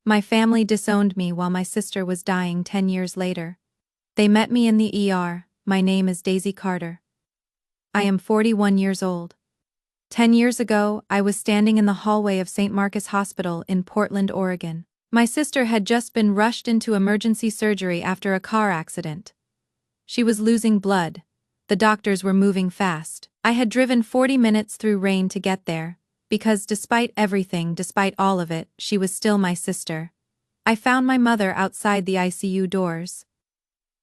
My family disowned me while my sister was dying 10 years later. They met me in the ER. My name is Daisy Carter. I am 41 years old. 10 years ago, I was standing in the hallway of St. Marcus Hospital in Portland, Oregon. My sister had just been rushed into emergency surgery after a car accident. She was losing blood. The doctors were moving fast. I had driven 40 minutes through rain to get there, because despite everything, despite all of it, she was still my sister. I found my mother outside the ICU doors.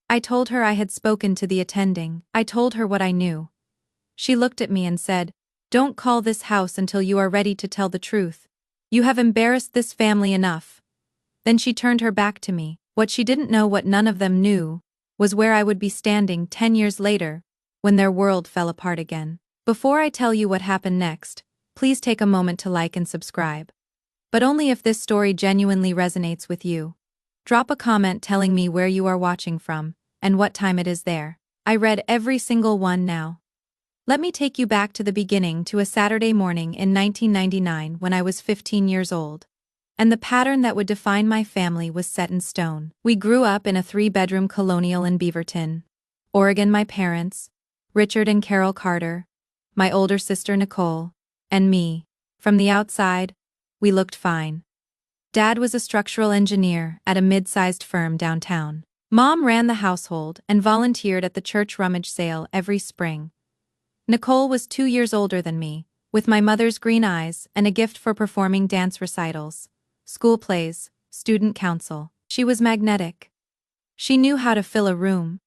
I told her I had spoken to the attending. I told her what I knew. She looked at me and said, "Don't call this house until you are ready to tell the truth. You have embarrassed this family enough." Then she turned her back to me. What she didn't know, what none of them knew, was where I would be standing 10 years later, when their world fell apart again. Before I tell you what happened next, please take a moment to like and subscribe. But only if this story genuinely resonates with you. Drop a comment telling me where you are watching from, and what time it is there. I read every single one now. Let me take you back to the beginning, to a Saturday morning in 1999 when I was 15 years old. And the pattern that would define my family was set in stone. We grew up in a 3-bedroom colonial in Beaverton, Oregon. My parents, Richard and Carol Carter, my older sister Nicole, and me. From the outside, we looked fine. Dad was a structural engineer at a mid-sized firm downtown. Mom ran the household and volunteered at the church rummage sale every spring. Nicole was 2 years older than me, with my mother's green eyes and a gift for performing dance recitals, school plays, student council. She was magnetic. She knew how to fill a room.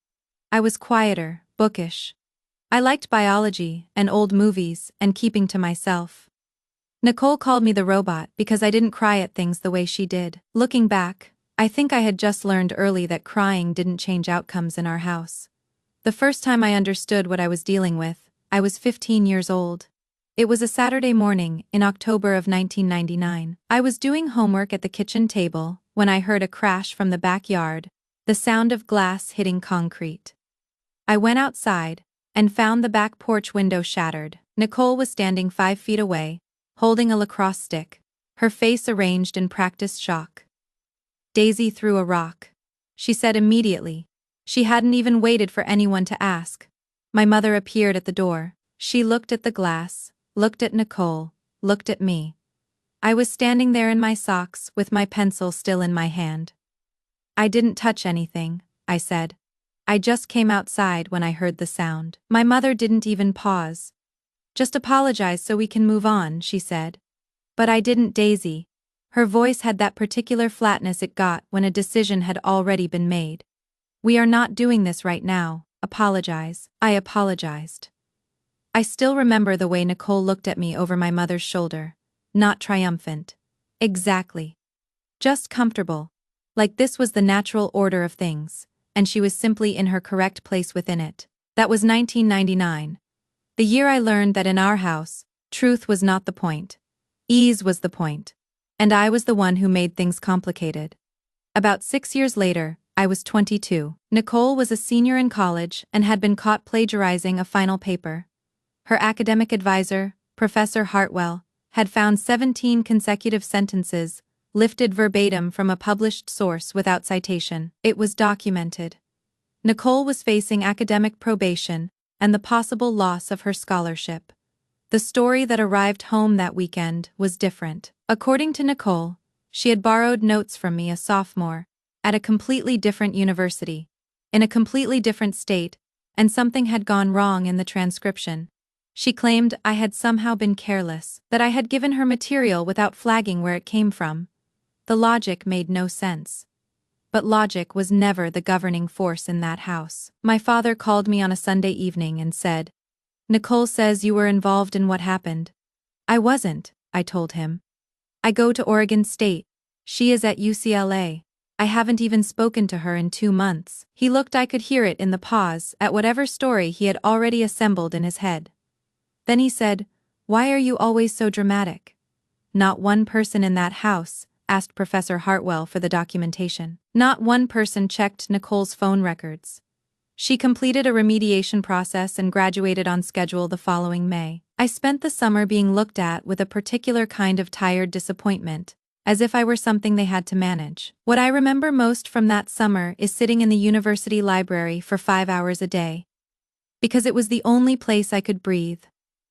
I was quieter, bookish. I liked biology and old movies and keeping to myself. Nicole called me the robot because I didn't cry at things the way she did. Looking back, I think I had just learned early that crying didn't change outcomes in our house. The first time I understood what I was dealing with, I was 15 years old. It was a Saturday morning in October of 1999. I was doing homework at the kitchen table when I heard a crash from the backyard, the sound of glass hitting concrete. I went outside and found the back porch window shattered. Nicole was standing 5 feet away, holding a lacrosse stick, her face arranged in practiced shock. "Daisy threw a rock," she said immediately. She hadn't even waited for anyone to ask. My mother appeared at the door. She looked at the glass, looked at Nicole, looked at me. I was standing there in my socks with my pencil still in my hand. "I didn't touch anything," I said. "I just came outside when I heard the sound." My mother didn't even pause. "Just apologize so we can move on," she said. "But I didn't, Daisy." Her voice had that particular flatness it got when a decision had already been made. "We are not doing this right now. Apologize." I apologized. I still remember the way Nicole looked at me over my mother's shoulder. Not triumphant. Exactly. Just comfortable. Like this was the natural order of things, and she was simply in her correct place within it. That was 1999. The year I learned that in our house, truth was not the point. Ease was the point. And I was the one who made things complicated. About 6 years later, I was 22. Nicole was a senior in college and had been caught plagiarizing a final paper. Her academic advisor, Professor Hartwell, had found 17 consecutive sentences, lifted verbatim from a published source without citation. It was documented. Nicole was facing academic probation and the possible loss of her scholarship. The story that arrived home that weekend was different. According to Nicole, she had borrowed notes from me, a sophomore, at a completely different university, in a completely different state, and something had gone wrong in the transcription. She claimed I had somehow been careless, that I had given her material without flagging where it came from. The logic made no sense. But logic was never the governing force in that house. My father called me on a Sunday evening and said, "Nicole says you were involved in what happened." "I wasn't," I told him. "I go to Oregon State. She is at UCLA. I haven't even spoken to her in 2 months." He looked, I could hear it in the pause, at whatever story he had already assembled in his head. Then he said, "Why are you always so dramatic?" "Not one person in that house asked Professor Hartwell for the documentation. Not one person checked Nicole's phone records. She completed a remediation process and graduated on schedule the following May. I spent the summer being looked at with a particular kind of tired disappointment, as if I were something they had to manage. What I remember most from that summer is sitting in the university library for 5 hours a day. Because it was the only place I could breathe.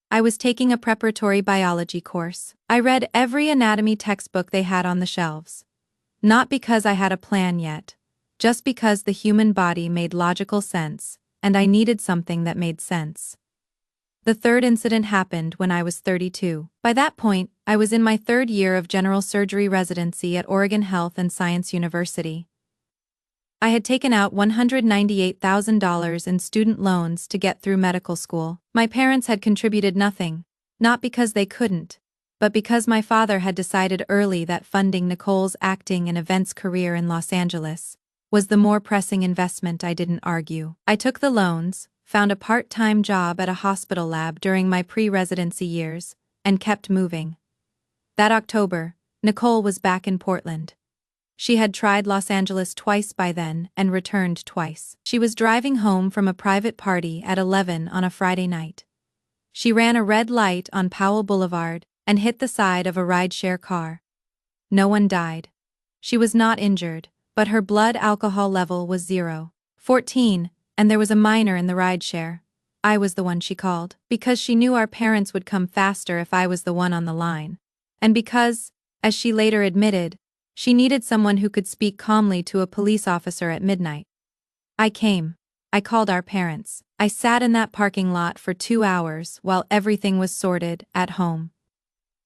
I was taking a preparatory biology course. I read every anatomy textbook they had on the shelves. Not because I had a plan yet, just because the human body made logical sense, and I needed something that made sense. The third incident happened when I was 32. By that point, I was in my third year of general surgery residency at Oregon Health and Science University. I had taken out $198,000 in student loans to get through medical school. My parents had contributed nothing, not because they couldn't, but because my father had decided early that funding Nicole's acting and events career in Los Angeles was the more pressing investment. I didn't argue. I took the loans, found a part-time job at a hospital lab during my pre-residency years, and kept moving. That October, Nicole was back in Portland. She had tried Los Angeles twice by then and returned twice. She was driving home from a private party at 11 on a Friday night. She ran a red light on Powell Boulevard and hit the side of a rideshare car. No one died. She was not injured, but her blood alcohol level was 0.14, and there was a minor in the rideshare. I was the one she called, because she knew our parents would come faster if I was the one on the line. And because, as she later admitted, she needed someone who could speak calmly to a police officer at midnight. I came. I called our parents. I sat in that parking lot for 2 hours while everything was sorted at home.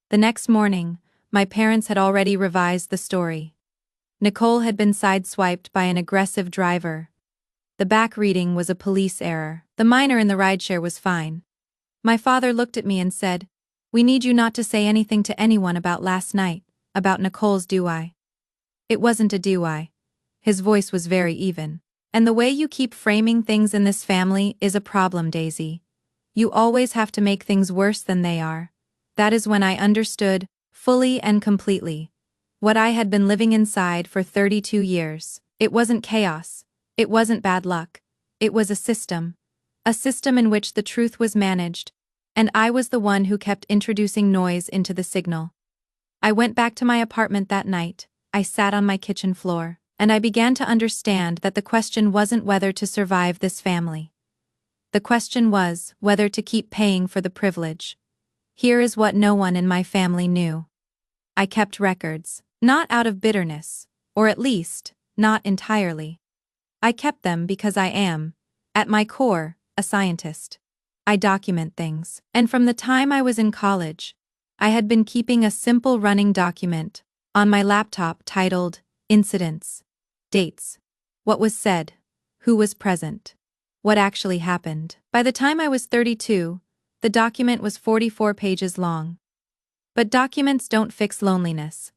The next morning, my parents had already revised the story. Nicole had been sideswiped by an aggressive driver. The back reading was a police error. The minor in the rideshare was fine. My father looked at me and said, "We need you not to say anything to anyone about last night, about Nicole's DUI." It wasn't a DUI. His voice was very even. "And the way you keep framing things in this family is a problem, Daisy. You always have to make things worse than they are." That is when I understood, fully and completely, what I had been living inside for 32 years. It wasn't chaos. It wasn't bad luck. It was a system in which the truth was managed, and I was the one who kept introducing noise into the signal. I went back to my apartment that night. I sat on my kitchen floor, and I began to understand that the question wasn't whether to survive this family. The question was whether to keep paying for the privilege. Here is what no one in my family knew. I kept records, not out of bitterness, or at least, not entirely. I kept them because I am, at my core, a scientist. I document things, and from the time I was in college, I had been keeping a simple running document on my laptop titled Incidents, Dates, what was said, who was present, what actually happened. By the time I was 32, the document was 44 pages long. But documents don't fix loneliness.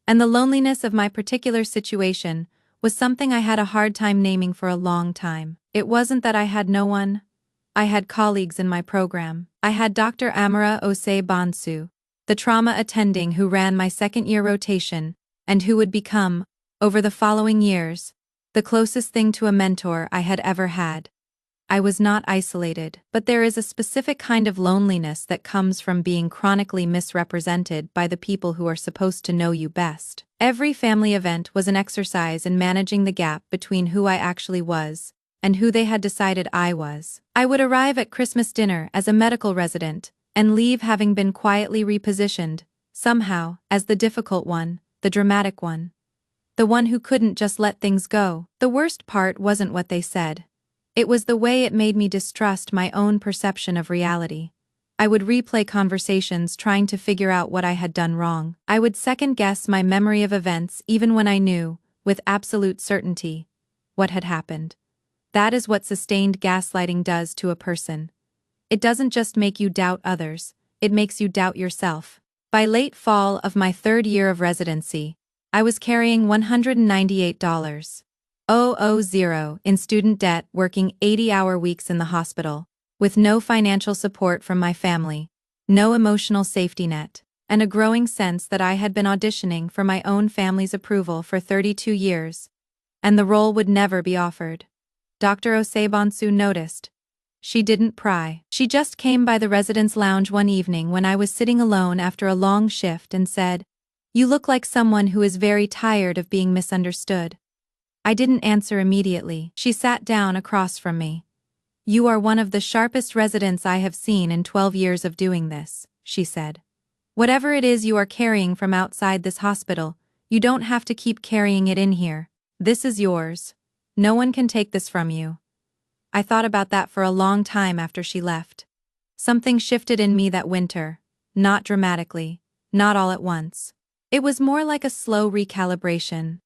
And the loneliness of my particular situation was something I had a hard time naming for a long time. It wasn't that I had no one. I had colleagues in my program. I had Dr. Amara Osei-Bonsu, the trauma attending who ran my second-year rotation, and who would become, over the following years, the closest thing to a mentor I had ever had. I was not isolated, but there is a specific kind of loneliness that comes from being chronically misrepresented by the people who are supposed to know you best. Every family event was an exercise in managing the gap between who I actually was and who they had decided I was. I would arrive at Christmas dinner as a medical resident and leave having been quietly repositioned, somehow, as the difficult one, the dramatic one. The one who couldn't just let things go. The worst part wasn't what they said. It was the way it made me distrust my own perception of reality. I would replay conversations trying to figure out what I had done wrong. I would second-guess my memory of events even when I knew, with absolute certainty, what had happened. That is what sustained gaslighting does to a person. It doesn't just make you doubt others, it makes you doubt yourself. By late fall of my third year of residency, I was carrying $198,000 in student debt, working 80-hour weeks in the hospital, with no financial support from my family, no emotional safety net, and a growing sense that I had been auditioning for my own family's approval for 32 years, and the role would never be offered. Dr. Osei-Bonsu noticed. She didn't pry. She just came by the residence lounge one evening when I was sitting alone after a long shift and said, You look like someone who is very tired of being misunderstood. I didn't answer immediately. She sat down across from me. You are one of the sharpest residents I have seen in 12 years of doing this, she said. Whatever it is you are carrying from outside this hospital, you don't have to keep carrying it in here. This is yours. No one can take this from you. I thought about that for a long time after she left. Something shifted in me that winter, not dramatically, not all at once. It was more like a slow recalibration,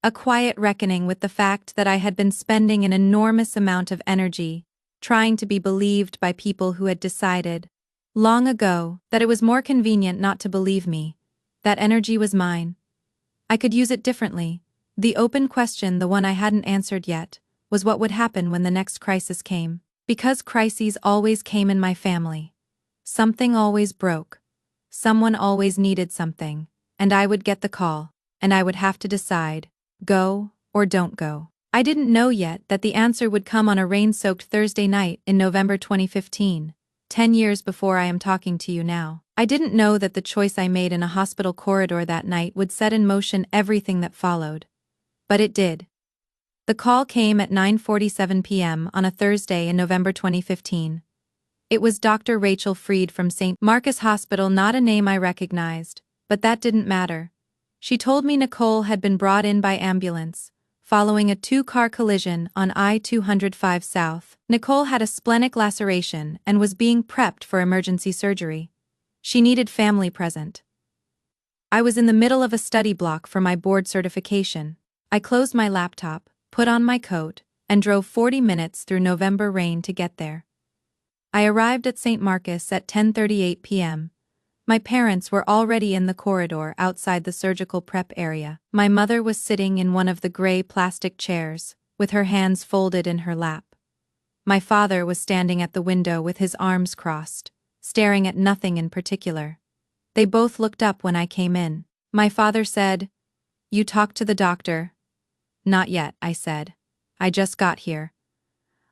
a quiet reckoning with the fact that I had been spending an enormous amount of energy trying to be believed by people who had decided, long ago, that it was more convenient not to believe me. That energy was mine. I could use it differently. The open question, the one I hadn't answered yet, was what would happen when the next crisis came. Because crises always came in my family. Something always broke. Someone always needed something, and I would get the call, and I would have to decide, go or don't go. I didn't know yet that the answer would come on a rain-soaked Thursday night in November 2015, 10 years before I am talking to you now. I didn't know that the choice I made in a hospital corridor that night would set in motion everything that followed. But it did. The call came at 9:47 p.m. on a Thursday in November 2015. It was Dr. Rachel Freed from St. Marcus Hospital, not a name I recognized, but that didn't matter. She told me Nicole had been brought in by ambulance, following a two-car collision on I-205 South. Nicole had a splenic laceration and was being prepped for emergency surgery. She needed family present. I was in the middle of a study block for my board certification. I closed my laptop, put on my coat, and drove 40 minutes through November rain to get there. I arrived at St. Marcus at 10:38 p.m. My parents were already in the corridor outside the surgical prep area. My mother was sitting in one of the gray plastic chairs, with her hands folded in her lap. My father was standing at the window with his arms crossed, staring at nothing in particular. They both looked up when I came in. My father said, "You talked to the doctor?" "Not yet," I said. "I just got here."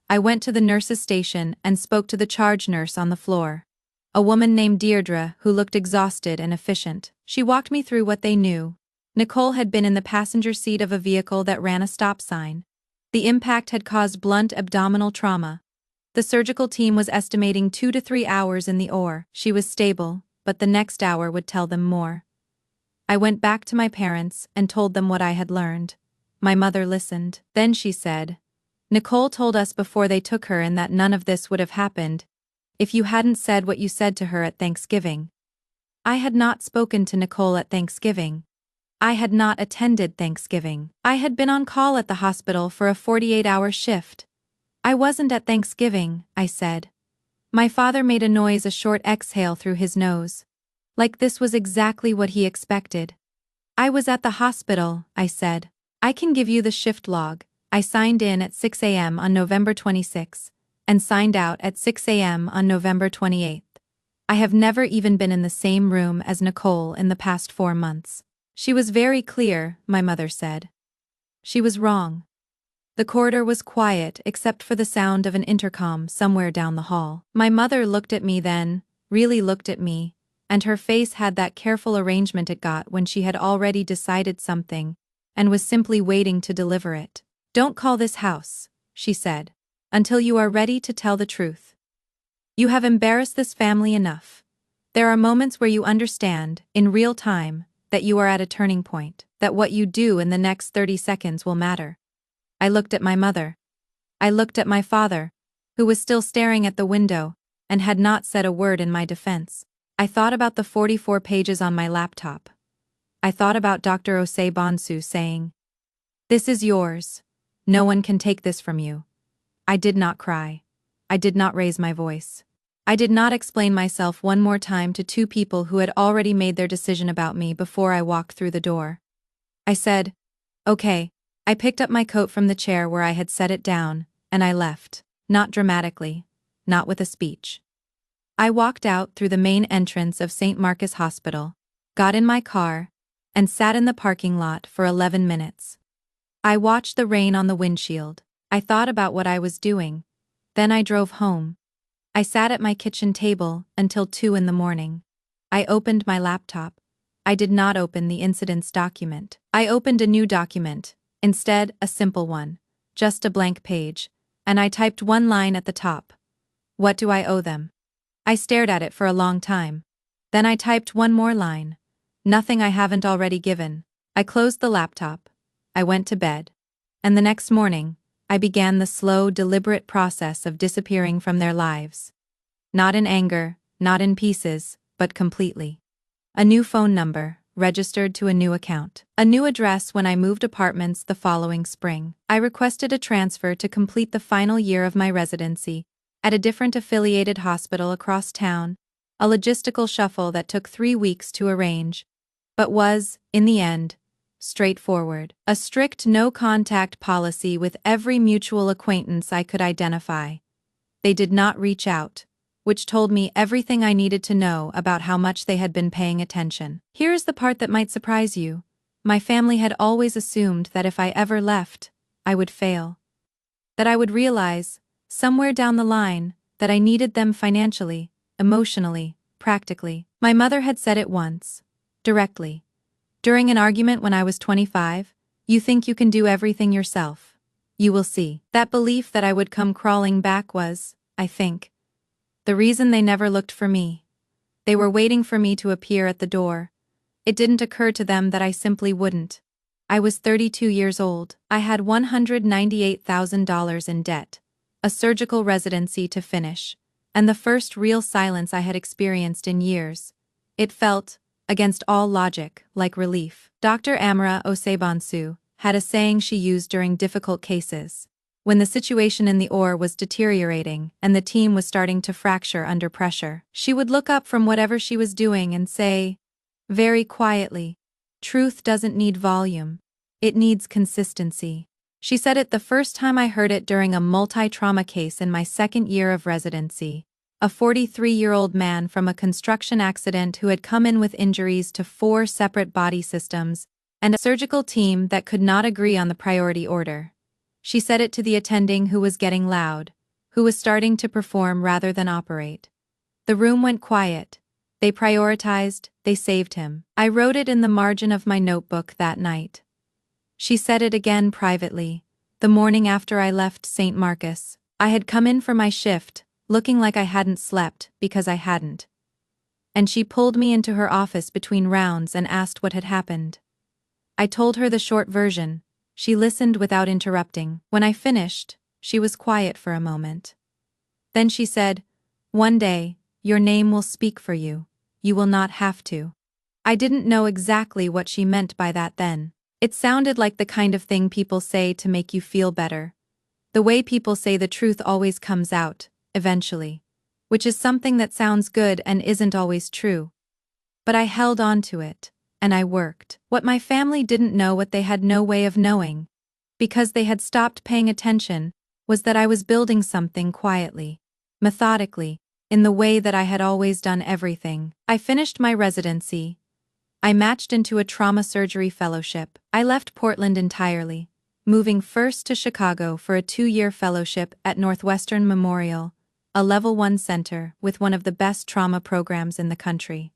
I went to the nurse's station and spoke to the charge nurse on the floor. A woman named Deirdre who looked exhausted and efficient. She walked me through what they knew. Nicole had been in the passenger seat of a vehicle that ran a stop sign. The impact had caused blunt abdominal trauma. The surgical team was estimating 2 to 3 hours in the OR. She was stable, but the next hour would tell them more. I went back to my parents and told them what I had learned. My mother listened. Then she said, "Nicole told us before they took her in that none of this would have happened if you hadn't said what you said to her at Thanksgiving." I had not spoken to Nicole at Thanksgiving. I had not attended Thanksgiving. I had been on call at the hospital for a 48-hour shift. I wasn't at Thanksgiving, I said. My father made a noise, a short exhale through his nose. Like this was exactly what he expected. "I was at the hospital," I said. "I can give you the shift log. I signed in at 6 a.m. on November 26 and signed out at 6 a.m. on November 28. I have never even been in the same room as Nicole in the past 4 months. She was very clear," my mother said. She was wrong. The corridor was quiet except for the sound of an intercom somewhere down the hall. My mother looked at me then, really looked at me, and her face had that careful arrangement it got when she had already decided something and was simply waiting to deliver it. "Don't call this house," she said, "until you are ready to tell the truth. You have embarrassed this family enough. There are moments where you understand, in real time, that you are at a turning point, that what you do in the next 30 seconds will matter." I looked at my mother. I looked at my father, who was still staring at the window and had not said a word in my defense. I thought about the 44 pages on my laptop. I thought about Dr. Osei Bonsu saying, "This is yours. No one can take this from you." I did not cry. I did not raise my voice. I did not explain myself one more time to two people who had already made their decision about me before I walked through the door. I said, "Okay." I picked up my coat from the chair where I had set it down, and I left, not dramatically, not with a speech. I walked out through the main entrance of St. Marcus Hospital, got in my car, and sat in the parking lot for 11 minutes. I watched the rain on the windshield. I thought about what I was doing. Then I drove home. I sat at my kitchen table until 2 in the morning. I opened my laptop. I did not open the incident's document. I opened a new document, instead, a simple one, just a blank page, and I typed one line at the top. What do I owe them? I stared at it for a long time. Then I typed one more line. Nothing I haven't already given. I closed the laptop. I went to bed. And the next morning, I began the slow, deliberate process of disappearing from their lives. Not in anger, not in pieces, but completely. A new phone number, registered to a new account. A new address when I moved apartments the following spring. I requested a transfer to complete the final year of my residency at a different affiliated hospital across town, a logistical shuffle that took 3 weeks to arrange, but was, in the end, straightforward. A strict no-contact policy with every mutual acquaintance I could identify. They did not reach out, which told me everything I needed to know about how much they had been paying attention. Here is the part that might surprise you. My family had always assumed that if I ever left, I would fail. That I would realize, somewhere down the line, that I needed them financially, emotionally, practically. My mother had said it once, directly. During an argument when I was 25, you think you can do everything yourself. You will see. That belief that I would come crawling back was, I think, the reason they never looked for me. They were waiting for me to appear at the door. It didn't occur to them that I simply wouldn't. I was 32 years old. I had $198,000 in debt, a surgical residency to finish, and the first real silence I had experienced in years. It felt, against all logic, like relief. Dr. Amara Osebansu had a saying she used during difficult cases. When the situation in the OR was deteriorating and the team was starting to fracture under pressure, she would look up from whatever she was doing and say, very quietly, "Truth doesn't need volume. It needs consistency." She said it the first time I heard it during a multi-trauma case in my second year of residency. A 43-year-old man from a construction accident who had come in with injuries to 4 separate body systems and a surgical team that could not agree on the priority order. She said it to the attending who was getting loud, who was starting to perform rather than operate. The room went quiet. They prioritized, they saved him. I wrote it in the margin of my notebook that night. She said it again privately, the morning after I left St. Marcus. I had come in for my shift, looking like I hadn't slept, because I hadn't. And she pulled me into her office between rounds and asked what had happened. I told her the short version. She listened without interrupting. When I finished, she was quiet for a moment. Then she said, "One day, your name will speak for you. You will not have to." I didn't know exactly what she meant by that then. It sounded like the kind of thing people say to make you feel better. The way people say the truth always comes out, eventually. Which is something that sounds good and isn't always true. But I held on to it, and I worked. What my family didn't know, what they had no way of knowing, because they had stopped paying attention, was that I was building something quietly, methodically, in the way that I had always done everything. I finished my residency. I matched into a trauma surgery fellowship. I left Portland entirely, moving first to Chicago for a 2-year fellowship at Northwestern Memorial, a Level 1 center with one of the best trauma programs in the country.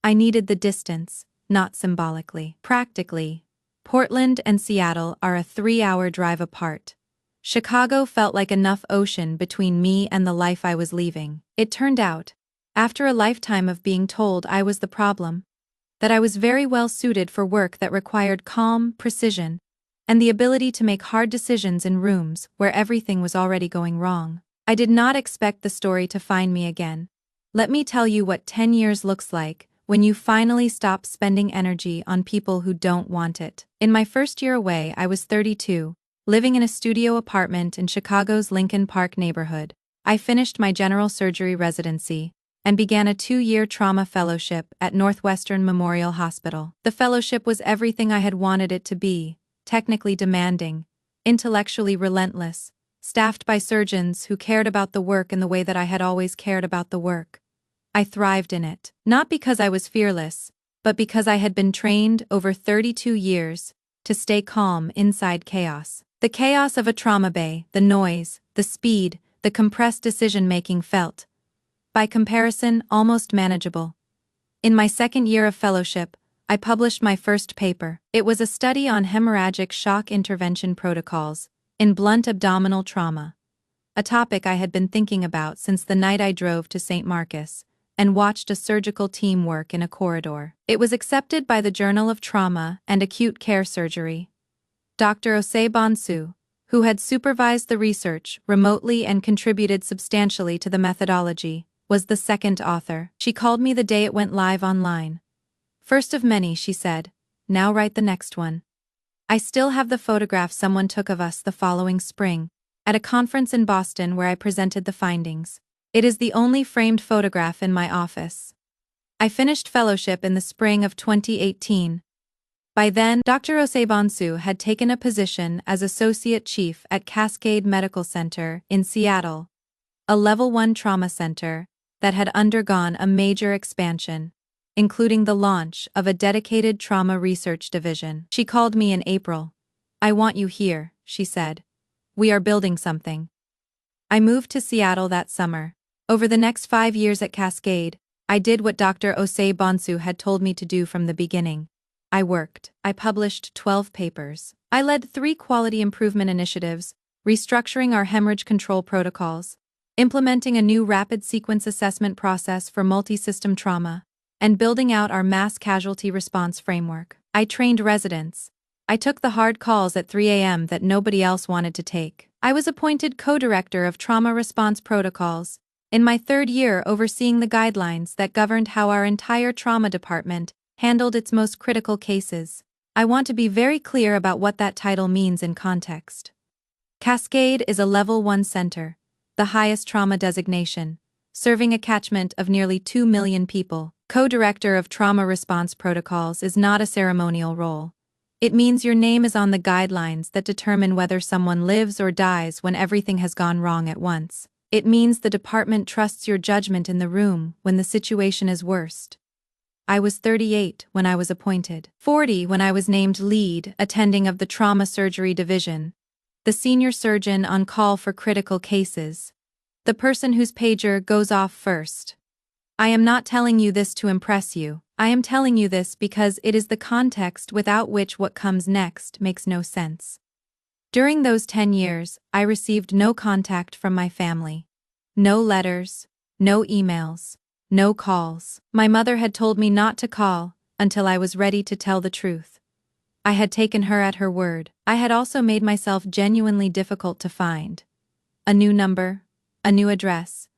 I needed the distance, not symbolically. Practically, Portland and Seattle are a 3-hour drive apart. Chicago felt like enough ocean between me and the life I was leaving. It turned out, after a lifetime of being told I was the problem, that I was very well suited for work that required calm, precision, and the ability to make hard decisions in rooms where everything was already going wrong. I did not expect the story to find me again. Let me tell you what 10 years looks like when you finally stop spending energy on people who don't want it. In my first year away, I was 32, living in a studio apartment in Chicago's Lincoln Park neighborhood. I finished my general surgery residency and began a 2-year trauma fellowship at Northwestern Memorial Hospital. The fellowship was everything I had wanted it to be, technically demanding, intellectually relentless, staffed by surgeons who cared about the work in the way that I had always cared about the work. I thrived in it, not because I was fearless, but because I had been trained over 32 years to stay calm inside chaos. The chaos of a trauma bay, the noise, the speed, the compressed decision-making felt, by comparison, almost manageable. In my second year of fellowship, I published my first paper. It was a study on hemorrhagic shock intervention protocols in blunt abdominal trauma, a topic I had been thinking about since the night I drove to St. Marcus and watched a surgical team work in a corridor. It was accepted by the Journal of Trauma and Acute Care Surgery. Dr. Osei Bonsu, who had supervised the research remotely and contributed substantially to the methodology, was the second author. She called me the day it went live online. "First of many," she said. "Now write the next one." I still have the photograph someone took of us the following spring, at a conference in Boston where I presented the findings. It is the only framed photograph in my office. I finished fellowship in the spring of 2018. By then, Dr. Osei Bonsu had taken a position as Associate Chief at Cascade Medical Center in Seattle, a Level 1 trauma center that had undergone a major expansion, including the launch of a dedicated trauma research division. She called me in April. "I want you here," she said. "We are building something." I moved to Seattle that summer. Over the next 5 years at Cascade, I did what Dr. Osei Bonsu had told me to do from the beginning. I worked. I published 12 papers. I led 3 quality improvement initiatives, restructuring our hemorrhage control protocols, implementing a new rapid sequence assessment process for multi-system trauma, and building out our mass casualty response framework. I trained residents. I took the hard calls at 3 a.m. that nobody else wanted to take. I was appointed co-director of trauma response protocols, in my 3rd year overseeing the guidelines that governed how our entire trauma department handled its most critical cases. I want to be very clear about what that title means in context. Cascade is a Level 1 center, the highest trauma designation, serving a catchment of nearly 2 million people. Co-director of trauma response protocols is not a ceremonial role. It means your name is on the guidelines that determine whether someone lives or dies when everything has gone wrong at once. It means the department trusts your judgment in the room when the situation is worst. I was 38 when I was appointed, 40 when I was named lead attending of the trauma surgery division, the senior surgeon on call for critical cases, the person whose pager goes off first. I am not telling you this to impress you. I am telling you this because it is the context without which what comes next makes no sense. During those 10 years, I received no contact from my family. No letters, no emails, no calls. My mother had told me not to call until I was ready to tell the truth. I had taken her at her word. I had also made myself genuinely difficult to find. A new number, a new address.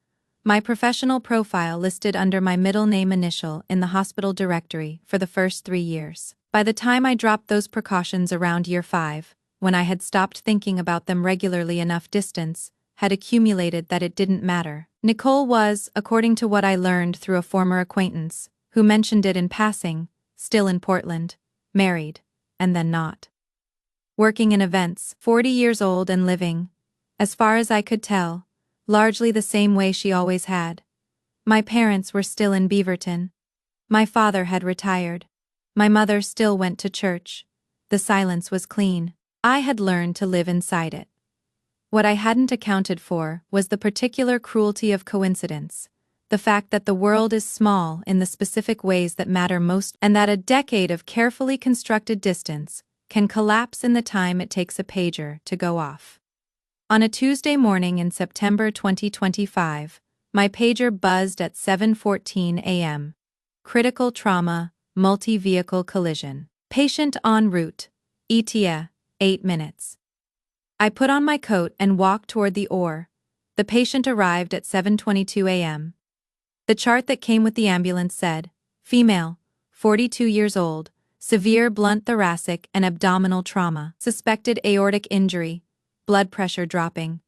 My professional profile listed under my middle name initial in the hospital directory for the first 3 years. By the time I dropped those precautions around year 5, when I had stopped thinking about them regularly enough, distance had accumulated that it didn't matter. Nicole was, according to what I learned through a former acquaintance, who mentioned it in passing, still in Portland, married, and then not. Working in events, 40 years old and living, as far as I could tell, largely the same way she always had. My parents were still in Beaverton. My father had retired. My mother still went to church. The silence was clean. I had learned to live inside it. What I hadn't accounted for was the particular cruelty of coincidence, the fact that the world is small in the specific ways that matter most, and that a decade of carefully constructed distance can collapse in the time it takes a pager to go off. On a Tuesday morning in September 2025, my pager buzzed at 7:14 a.m. Critical trauma, multi-vehicle collision. Patient en route. ETA, 8 minutes. I put on my coat and walked toward the OR. The patient arrived at 7:22 a.m. The chart that came with the ambulance said, female, 42 years old, severe blunt thoracic and abdominal trauma, suspected aortic injury, blood pressure dropping,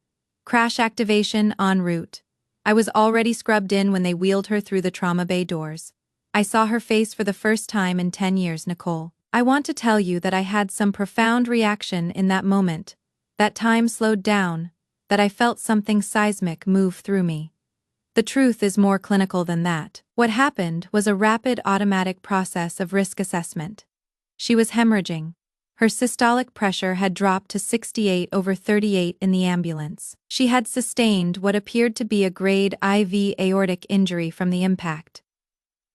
crash activation en route. I was already scrubbed in when they wheeled her through the trauma bay doors. I saw her face for the first time in 10 years, Nicole. I want to tell you that I had some profound reaction in that moment, that time slowed down, that I felt something seismic move through me. The truth is more clinical than that. What happened was a rapid automatic process of risk assessment. She was hemorrhaging. Her systolic pressure had dropped to 68/38 in the ambulance. She had sustained what appeared to be a grade IV aortic injury from the impact,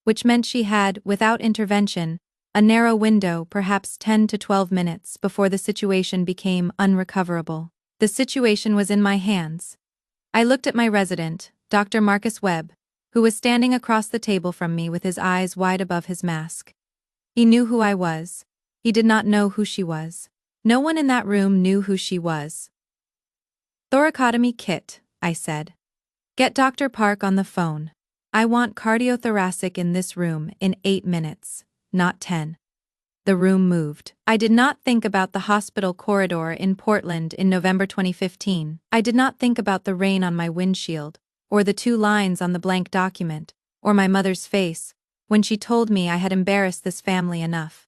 which meant she had, without intervention, A narrow window, perhaps 10 to 12 minutes before the situation became unrecoverable. The situation was in my hands. I looked at my resident, Dr. Marcus Webb, who was standing across the table from me with his eyes wide above his mask. He knew who I was. He did not know who she was. No one in that room knew who she was. "Thoracotomy kit," I said. "Get Dr. Park on the phone. I want cardiothoracic in this room in 8 minutes, not 10. The room moved. I did not think about the hospital corridor in Portland in November 2015. I did not think about the rain on my windshield, or the 2 lines on the blank document, or my mother's face when she told me I had embarrassed this family enough.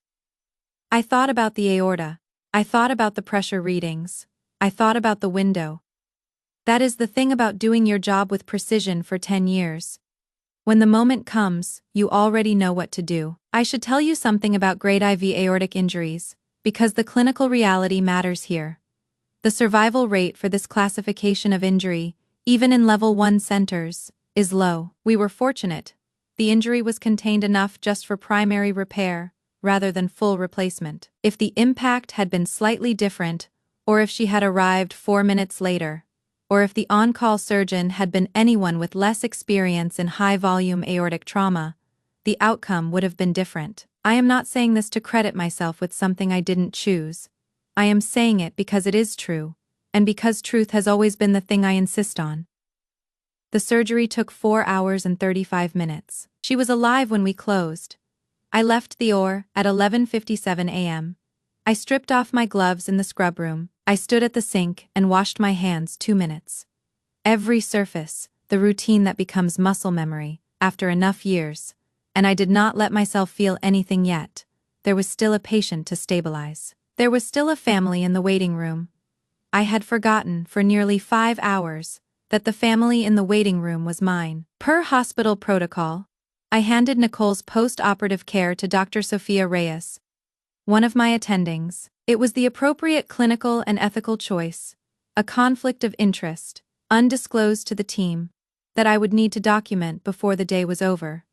I thought about the aorta. I thought about the pressure readings. I thought about the window. That is the thing about doing your job with precision for 10 years. When the moment comes, you already know what to do. I should tell you something about grade IV aortic injuries, because the clinical reality matters here. The survival rate for this classification of injury, even in level 1 centers, is low. We were fortunate. The injury was contained enough just for primary repair, rather than full replacement. If the impact had been slightly different, or if she had arrived 4 minutes later, or if the on-call surgeon had been anyone with less experience in high-volume aortic trauma, the outcome would have been different. I am not saying this to credit myself with something I didn't choose. I am saying it because it is true, and because truth has always been the thing I insist on. The surgery took 4 hours and 35 minutes. She was alive when we closed. I left the OR at 11:57 a.m. I stripped off my gloves in the scrub room. I stood at the sink and washed my hands 2 minutes. Every surface, the routine that becomes muscle memory, after enough years, and I did not let myself feel anything yet. There was still a patient to stabilize. There was still a family in the waiting room. I had forgotten, for nearly 5 hours, that the family in the waiting room was mine. Per hospital protocol, I handed Nicole's post-operative care to Dr. Sophia Reyes, one of my attendings. It was the appropriate clinical and ethical choice, a conflict of interest, undisclosed to the team, that I would need to document before the day was over.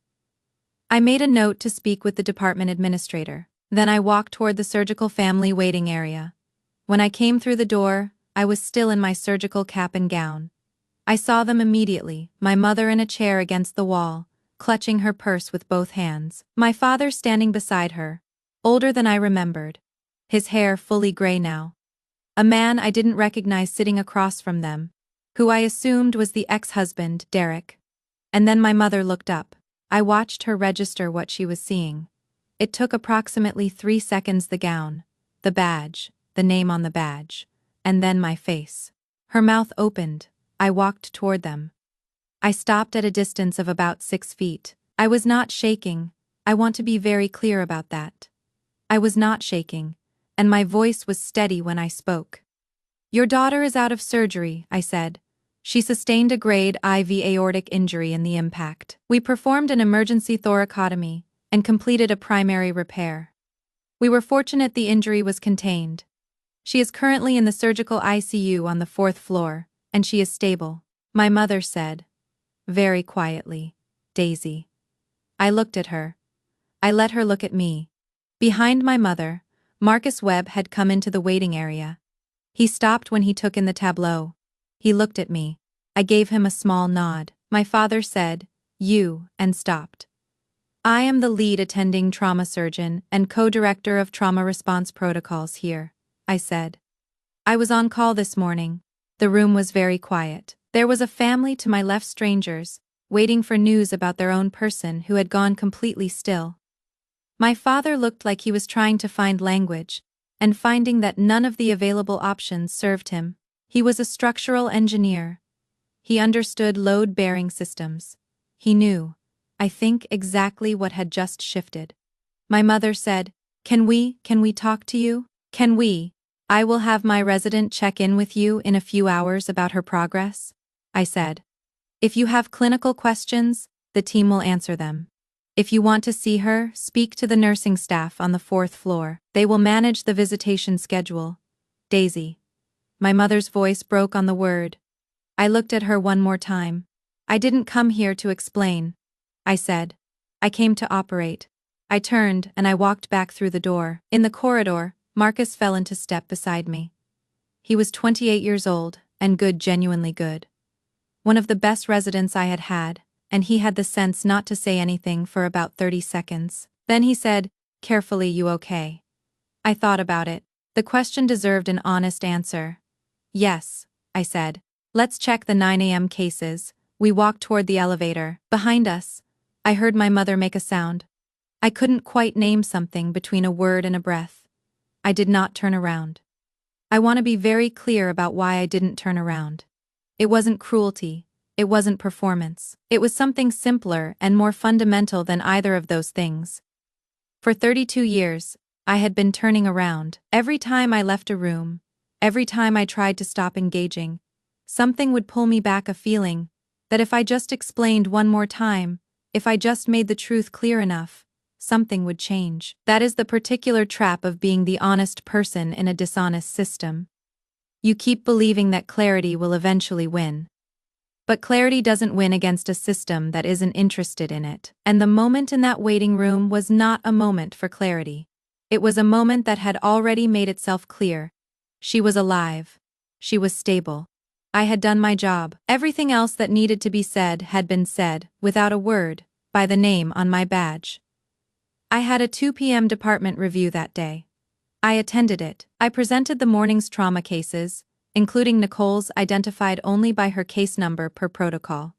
I made a note to speak with the department administrator. Then I walked toward the surgical family waiting area. When I came through the door, I was still in my surgical cap and gown. I saw them immediately, my mother in a chair against the wall, clutching her purse with both hands. My father standing beside her, older than I remembered, his hair fully gray now. A man I didn't recognize sitting across from them, who I assumed was the ex-husband, Derek. And then my mother looked up. I watched her register what she was seeing. It took approximately 3 seconds. The gown, the badge, the name on the badge, and then my face. Her mouth opened. I walked toward them. I stopped at a distance of about 6 feet. I was not shaking. I want to be very clear about that. I was not shaking, and my voice was steady when I spoke. "Your daughter is out of surgery," I said. "She sustained a grade IV aortic injury in the impact. We performed an emergency thoracotomy and completed a primary repair. We were fortunate the injury was contained. She is currently in the surgical ICU on the 4th floor, and she is stable." My mother said, very quietly, "Daisy." I looked at her. I let her look at me. Behind my mother, Marcus Webb had come into the waiting area. He stopped when he took in the tableau. He looked at me. I gave him a small nod. My father said, "You," and stopped. "I am the lead attending trauma surgeon and co-director of trauma response protocols here," I said. "I was on call this morning." The room was very quiet. There was a family to my left, strangers, waiting for news about their own person who had gone completely still. My father looked like he was trying to find language, and finding that none of the available options served him. He was a structural engineer. He understood load-bearing systems. He knew, I think, exactly what had just shifted. My mother said, Can we talk to you? Can we? I will have my resident check in with you in a few hours about her progress," I said. "If you have clinical questions, the team will answer them. If you want to see her, speak to the nursing staff on the 4th floor. They will manage the visitation schedule. Daisy." My mother's voice broke on the word. I looked at her one more time. "I didn't come here to explain," I said. "I came to operate." I turned and I walked back through the door. In the corridor, Marcus fell into step beside me. He was 28 years old, and good, genuinely good. One of the best residents I had had, and he had the sense not to say anything for about 30 seconds. Then he said, carefully, "You okay?" I thought about it. The question deserved an honest answer. "Yes," I said. "Let's check the 9 a.m. cases." We walked toward the elevator. Behind us, I heard my mother make a sound. I couldn't quite name something between a word and a breath. I did not turn around. I want to be very clear about why I didn't turn around. It wasn't cruelty. It wasn't performance. It was something simpler and more fundamental than either of those things. For 32 years, I had been turning around. Every time I left a room, every time I tried to stop engaging, something would pull me back, a feeling that if I just explained one more time, if I just made the truth clear enough, something would change. That is the particular trap of being the honest person in a dishonest system. You keep believing that clarity will eventually win. But clarity doesn't win against a system that isn't interested in it. And the moment in that waiting room was not a moment for clarity. It was a moment that had already made itself clear. She was alive. She was stable. I had done my job. Everything else that needed to be said had been said, without a word, by the name on my badge. I had a 2 p.m. department review that day. I attended it. I presented the morning's trauma cases, including Nicole's, identified only by her case number per protocol.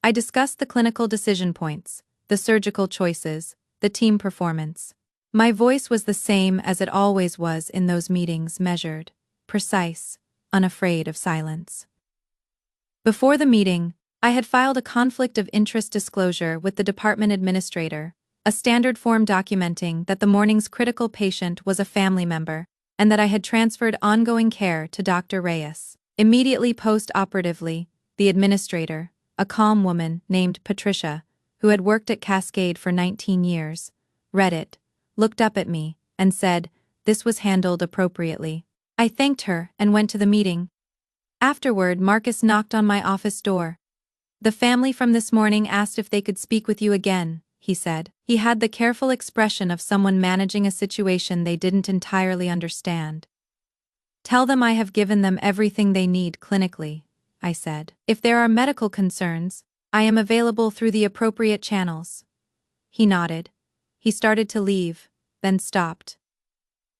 I discussed the clinical decision points, the surgical choices, the team performance. My voice was the same as it always was in those meetings, measured, precise, unafraid of silence. Before the meeting, I had filed a conflict of interest disclosure with the department administrator, a standard form documenting that the morning's critical patient was a family member, and that I had transferred ongoing care to Dr. Reyes. Immediately post-operatively, the administrator, a calm woman named Patricia, who had worked at Cascade for 19 years, read it, looked up at me, and said, "This was handled appropriately." I thanked her and went to the meeting. Afterward, Marcus knocked on my office door. "The family from this morning asked if they could speak with you again," he said. He had the careful expression of someone managing a situation they didn't entirely understand. "Tell them I have given them everything they need clinically," I said. "If there are medical concerns, I am available through the appropriate channels." He nodded. He started to leave, then stopped.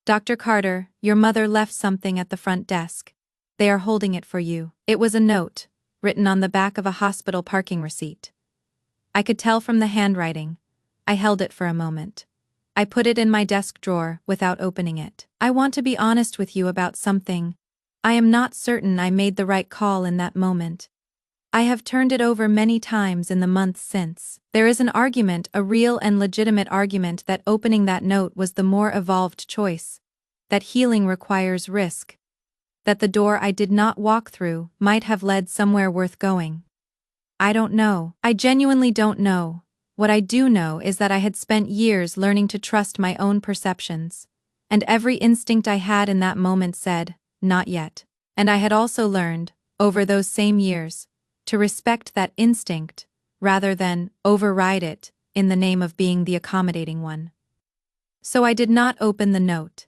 "Dr. Carter, your mother left something at the front desk. They are holding it for you." It was a note, written on the back of a hospital parking receipt. I could tell from the handwriting. I held it for a moment. I put it in my desk drawer without opening it. "I want to be honest with you about something. I am not certain I made the right call in that moment. I have turned it over many times in the months since. There is an argument, a real and legitimate argument, that opening that note was the more evolved choice, that healing requires risk, that the door I did not walk through might have led somewhere worth going. I don't know. I genuinely don't know. What I do know is that I had spent years learning to trust my own perceptions, and every instinct I had in that moment said, not yet. And I had also learned, over those same years, to respect that instinct, rather than override it, in the name of being the accommodating one. So I did not open the note.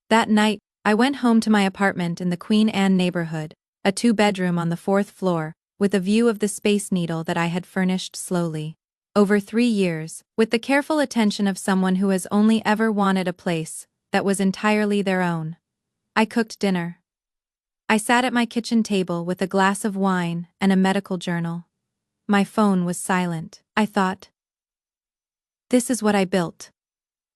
That night, I went home to my apartment in the Queen Anne neighborhood, a 2-bedroom on the 4th floor, with a view of the Space Needle that I had furnished slowly. Over 3 years, with the careful attention of someone who has only ever wanted a place that was entirely their own. I cooked dinner. I sat at my kitchen table with a glass of wine and a medical journal. My phone was silent. I thought, this is what I built.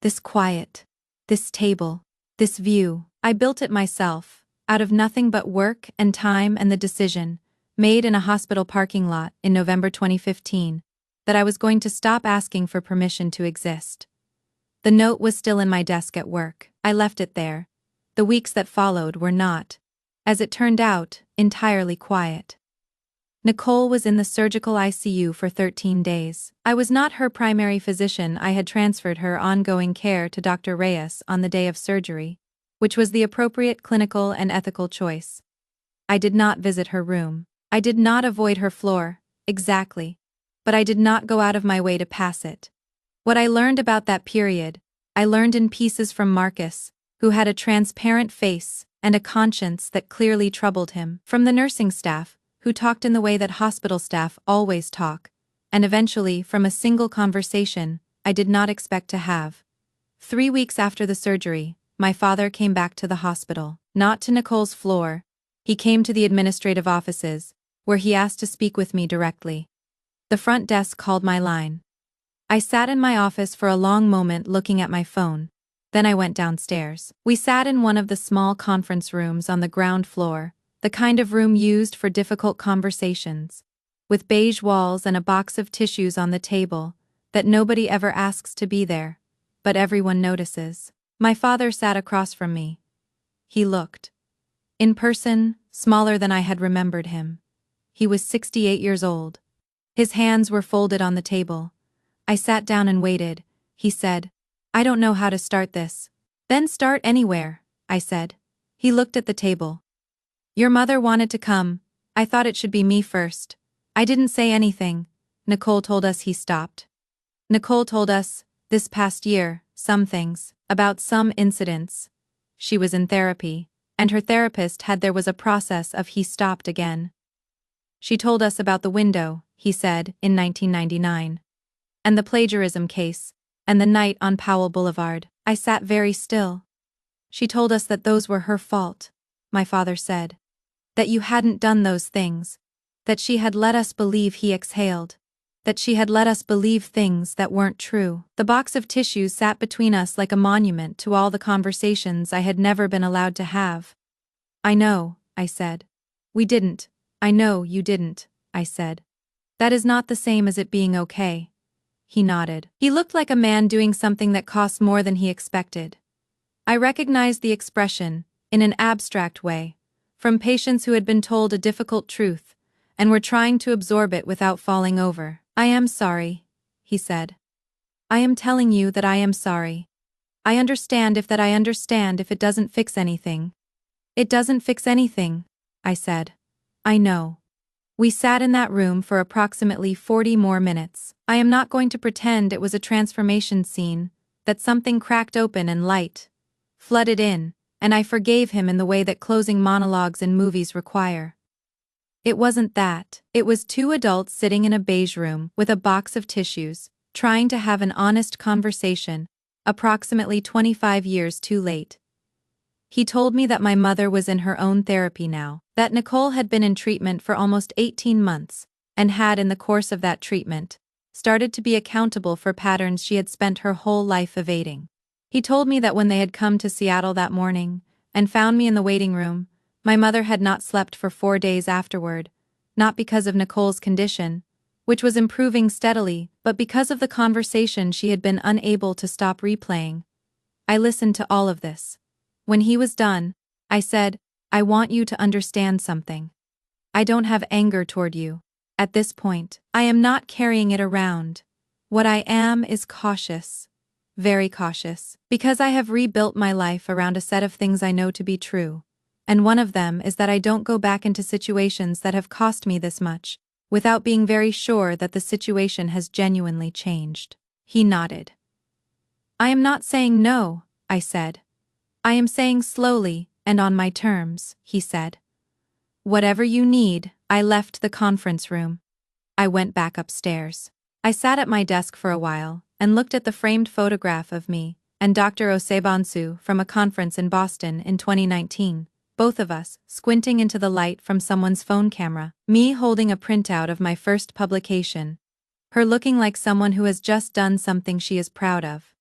This quiet. This table. This view. I built it myself, out of nothing but work and time and the decision, made in a hospital parking lot in November 2015, that I was going to stop asking for permission to exist. The note was still in my desk at work. I left it there. The weeks that followed were not, as it turned out, entirely quiet. Nicole was in the surgical ICU for 13 days. I was not her primary physician. I had transferred her ongoing care to Dr. Reyes on the day of surgery, which was the appropriate clinical and ethical choice. I did not visit her room. I did not avoid her floor, exactly, but I did not go out of my way to pass it. What I learned about that period, I learned in pieces from Marcus, who had a transparent face and a conscience that clearly troubled him, from the nursing staff, who talked in the way that hospital staff always talk, and eventually from a single conversation I did not expect to have. 3 weeks after the surgery, my father came back to the hospital, not to Nicole's floor. He came to the administrative offices, where he asked to speak with me directly. The front desk called my line. I sat in my office for a long moment looking at my phone. Then I went downstairs. We sat in one of the small conference rooms on the ground floor, the kind of room used for difficult conversations, with beige walls and a box of tissues on the table that nobody ever asks to be there, but everyone notices. My father sat across from me. He looked, in person, smaller than I had remembered him. He was 68 years old. His hands were folded on the table. I sat down and waited. He said, "I don't know how to start this." "Then start anywhere," I said. He looked at the table. "Your mother wanted to come. I thought it should be me first. I didn't say anything." Nicole told us. He stopped. "Nicole told us, this past year, some things, about some incidents. She was in therapy, and her therapist had there was a process of." He stopped again. "She told us about the window," he said, "in 1999. And the plagiarism case, and the night on Powell Boulevard." I sat very still. "She told us that those were her fault," my father said. "That you hadn't done those things. That she had let us believe." He exhaled. "That she had let us believe things that weren't true." The box of tissues sat between us like a monument to all the conversations I had never been allowed to have. "I know," I said. "We didn't." "I know you didn't," I said. "That is not the same as it being okay." He nodded. He looked like a man doing something that cost more than he expected. I recognized the expression, in an abstract way, from patients who had been told a difficult truth, and were trying to absorb it without falling over. "I am sorry," he said. "I am telling you that I am sorry. I understand if it doesn't fix anything." "It doesn't fix anything," I said. "I know." We sat in that room for approximately 40 more minutes. I am not going to pretend it was a transformation scene, that something cracked open and light flooded in, and I forgave him in the way that closing monologues in movies require. It wasn't that. It was two adults sitting in a beige room with a box of tissues, trying to have an honest conversation, approximately 25 years too late. He told me that my mother was in her own therapy now, that Nicole had been in treatment for almost 18 months, and had, in the course of that treatment, started to be accountable for patterns she had spent her whole life evading. He told me that when they had come to Seattle that morning, and found me in the waiting room, my mother had not slept for 4 days afterward, not because of Nicole's condition, which was improving steadily, but because of the conversation she had been unable to stop replaying. I listened to all of this. When he was done, I said, "I want you to understand something. I don't have anger toward you. At this point, I am not carrying it around. What I am is cautious. Very cautious. Because I have rebuilt my life around a set of things I know to be true. And one of them is that I don't go back into situations that have cost me this much, without being very sure that the situation has genuinely changed." He nodded. "I am not saying no," I said. "I am saying slowly, and on my terms," he said. "Whatever you need." I left the conference room. I went back upstairs. I sat at my desk for a while, and looked at the framed photograph of me and Dr. Osebansu from a conference in Boston in 2019, both of us squinting into the light from someone's phone camera, me holding a printout of my first publication, her looking like someone who has just done something she is proud of.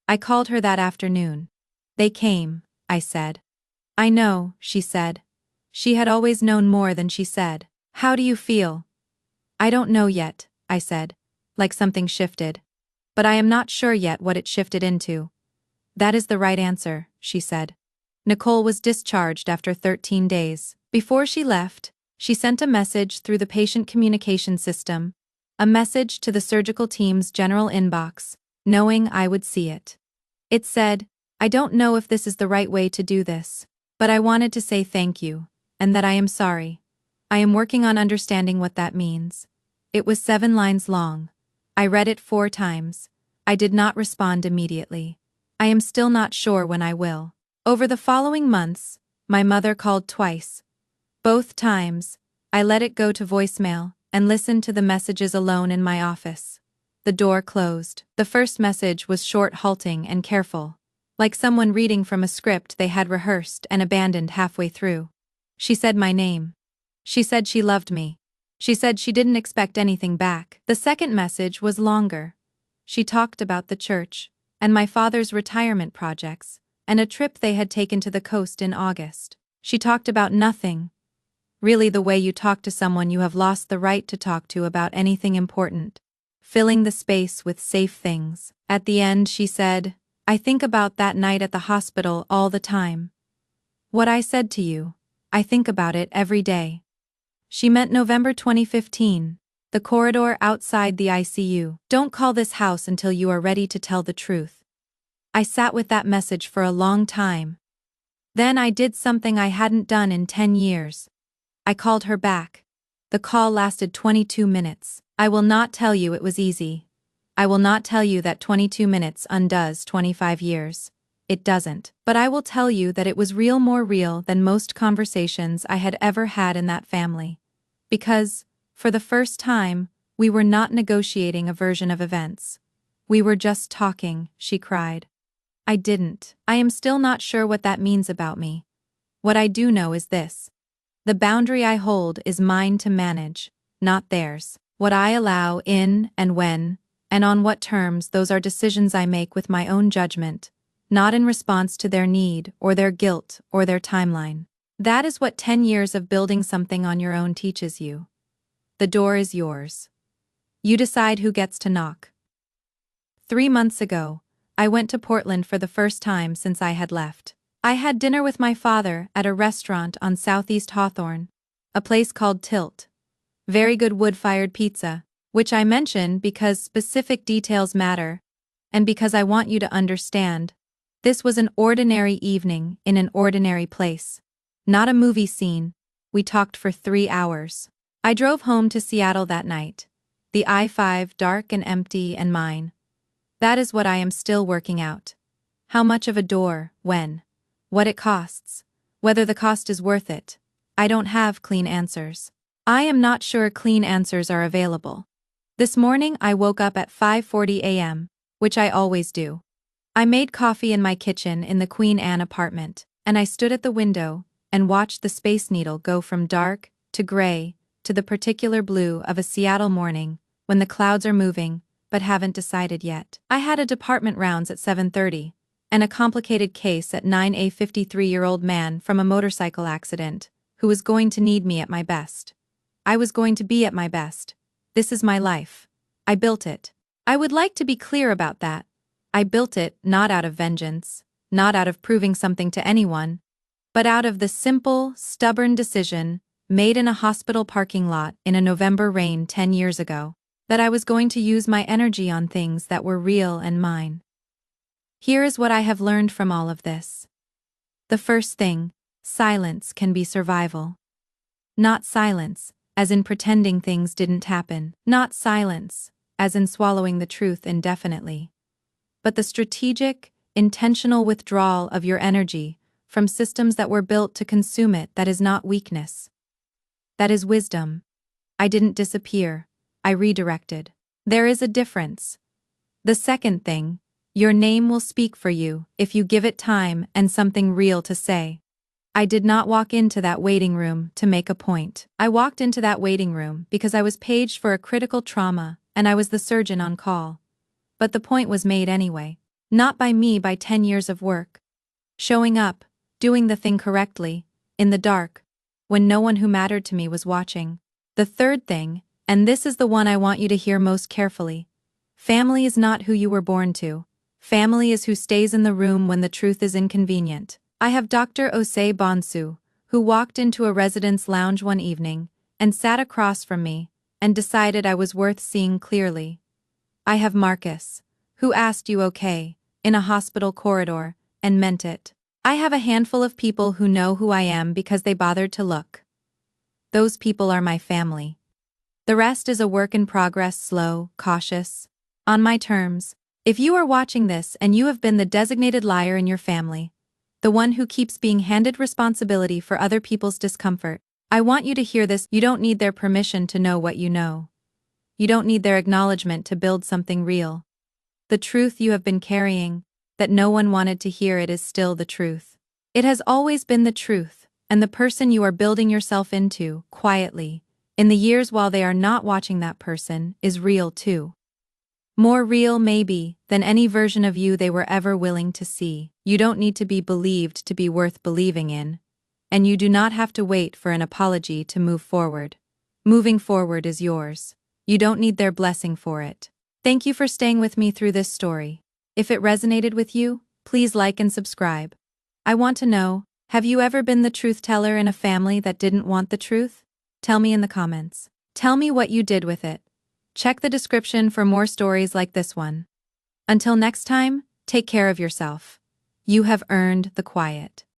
I called her that afternoon. "They came," I said. "I know," she said. She had always known more than she said. "How do you feel?" "I don't know yet," I said, like something shifted. "But I am not sure yet what it shifted into." "That is the right answer," she said. Nicole was discharged after 13 days. Before she left, she sent a message through the patient communication system, a message to the surgical team's general inbox, knowing I would see it. It said, "I don't know if this is the right way to do this, but I wanted to say thank you, and that I am sorry. I am working on understanding what that means." It was 7 lines long. I read it 4 times. I did not respond immediately. I am still not sure when I will. Over the following months, my mother called twice. Both times, I let it go to voicemail and listened to the messages alone in my office. The door closed. The first message was short, halting, and careful, like someone reading from a script they had rehearsed and abandoned halfway through. She said my name. She said she loved me. She said she didn't expect anything back. The second message was longer. She talked about the church, and my father's retirement projects, and a trip they had taken to the coast in August. She talked about nothing. Really, the way you talk to someone you have lost the right to talk to about anything important. Filling the space with safe things. At the end, she said, I think about that night at the hospital all the time. What I said to you, I think about it every day. She meant November 2015, the corridor outside the ICU. Don't call this house until you are ready to tell the truth. I sat with that message for a long time. Then I did something I hadn't done in 10 years. I called her back. The call lasted 22 minutes. I will not tell you it was easy. I will not tell you that 22 minutes undoes 25 years. It doesn't. But I will tell you that it was real, more real than most conversations I had ever had in that family. Because, for the first time, we were not negotiating a version of events. We were just talking, she cried. I didn't. I am still not sure what that means about me. What I do know is this. The boundary I hold is mine to manage, not theirs. What I allow in and when, and on what terms, those are decisions I make with my own judgment, not in response to their need or their guilt or their timeline. That is what 10 years of building something on your own teaches you. The door is yours. You decide who gets to knock. 3 months ago, I went to Portland for the first time since I had left. I had dinner with my father at a restaurant on Southeast Hawthorne, a place called Tilt. Very good wood-fired pizza, which I mention because specific details matter, and because I want you to understand. This was an ordinary evening in an ordinary place. Not a movie scene. We talked for 3 hours. I drove home to Seattle that night. The I-5 dark and empty and mine. That is what I am still working out. How much of a door, when, what it costs, whether the cost is worth it. I don't have clean answers. I am not sure clean answers are available. This morning I woke up at 5:40 a.m., which I always do. I made coffee in my kitchen in the Queen Anne apartment, and I stood at the window and watched the Space Needle go from dark to gray to the particular blue of a Seattle morning when the clouds are moving but haven't decided yet. I had a department rounds at 7:30 and a complicated case at 9 a 53-year-old man from a motorcycle accident who was going to need me at my best. I was going to be at my best. This is my life. I built it. I would like to be clear about that. I built it not out of vengeance, not out of proving something to anyone, but out of the simple, stubborn decision, made in a hospital parking lot in a November rain 10 years ago, that I was going to use my energy on things that were real and mine. Here is what I have learned from all of this. The first thing, silence can be survival. Not silence, as in pretending things didn't happen. Not silence, as in swallowing the truth indefinitely. But the strategic, intentional withdrawal of your energy from systems that were built to consume it. That is not weakness. That is wisdom. I didn't disappear. I redirected. There is a difference. The second thing, your name will speak for you if you give it time and something real to say. I did not walk into that waiting room to make a point. I walked into that waiting room because I was paged for a critical trauma and I was the surgeon on call. But the point was made anyway. Not by me, by 10 years of work. Showing up, doing the thing correctly, in the dark, when no one who mattered to me was watching. The third thing, and this is the one I want you to hear most carefully. Family is not who you were born to. Family is who stays in the room when the truth is inconvenient. I have Dr. Osei Bonsu, who walked into a residence lounge one evening and sat across from me and decided I was worth seeing clearly. I have Marcus, who asked you okay, in a hospital corridor, and meant it. I have a handful of people who know who I am because they bothered to look. Those people are my family. The rest is a work in progress, slow, cautious, on my terms, If you are watching this and you have been the designated liar in your family, the one who keeps being handed responsibility for other people's discomfort, I want you to hear this. You don't need their permission to know what you know. You don't need their acknowledgement to build something real. The truth you have been carrying, that no one wanted to hear, it is still the truth. It has always been the truth, and the person you are building yourself into, quietly, in the years while they are not watching, that person is real too. More real, maybe, than any version of you they were ever willing to see. You don't need to be believed to be worth believing in, and you do not have to wait for an apology to move forward. Moving forward is yours. You don't need their blessing for it. Thank you for staying with me through this story. If it resonated with you, please like and subscribe. I want to know, have you ever been the truth teller in a family that didn't want the truth? Tell me in the comments. Tell me what you did with it. Check the description for more stories like this one. Until next time, take care of yourself. You have earned the quiet.